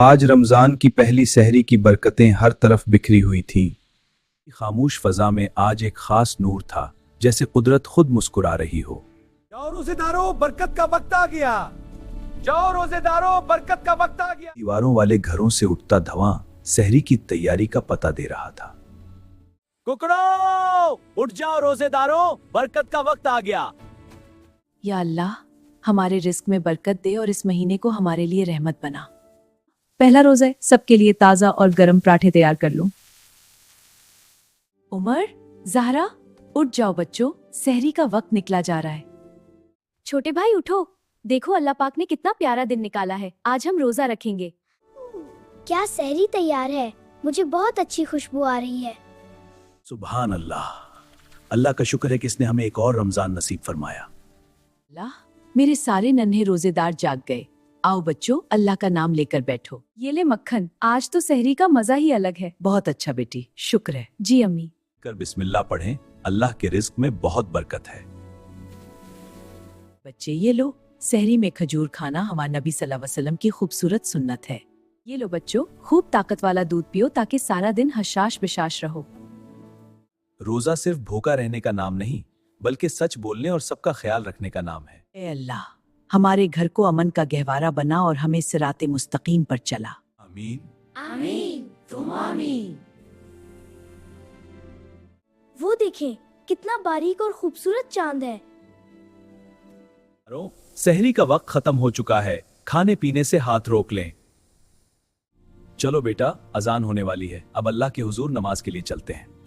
आज रमजान की पहली सहरी की बरकतें हर तरफ बिखरी हुई थी। खामोश फजा में आज एक खास नूर था, जैसे कुदरत खुद मुस्कुरा रही हो। जाओ रोजेदारों, बरकत का वक्त आ गया। जाओ रोजेदारों, बरकत का वक्त आ गया। दीवारों वाले घरों से उठता धुआं सहरी की तैयारी का पता दे रहा था। कुकड़ो उठ जाओ रोजेदारों, बरकत का वक्त आ गया। या अल्लाह, हमारे रिस्क में बरकत दे और इस महीने को हमारे लिए रहमत बना। पहला रोजा है, सबके लिए ताजा और गरम पराठे तैयार कर लो। उमर, ज़हरा, उठ जाओ बच्चों, सहरी का वक्त निकला जा रहा है। छोटे भाई उठो, देखो अल्लाह पाक ने कितना प्यारा दिन निकाला है। आज हम रोजा रखेंगे। क्या सहरी तैयार है? मुझे बहुत अच्छी खुशबू आ रही है। सुभान अल्लाह, अल्लाह का शुक्र है कि इसने हमें एक और रमजान नसीब फरमाया। अल्लाह, मेरे सारे नन्हे रोजेदार जाग गए। आओ बच्चों, अल्लाह का नाम लेकर बैठो। ये ले मक्खन, आज तो सहरी का मजा ही अलग है। बहुत अच्छा बेटी, शुक्र है। जी अम्मी। कर बिस्मिल्लाह पढ़ें, अल्लाह के रिज्क में बहुत बरकत है। बच्चे ये लो, सहरी में खजूर खाना हमारे नबी सल्लल्लाहु अलैहि वसल्लम की खूबसूरत सुन्नत है। ये लो बच्चों, खूब ताकत वाला दूध पियो ताकि सारा दिन हशाश बिशाश रहो। रोजा सिर्फ भूखा रहने का नाम नहीं, बल्कि सच बोलने और सबका ख्याल रखने का नाम है। ए अल्लाह, हमारे घर को अमन का गहवारा बना और हमें सिराते मुस्तकीम पर चला। आमीन। आमीन। तुम आमीन। वो देखें, कितना बारीक और खूबसूरत चांद है। सहरी का वक्त खत्म हो चुका है, खाने पीने से हाथ रोक लें। चलो बेटा, अजान होने वाली है, अब अल्लाह के हुजूर नमाज के लिए चलते हैं।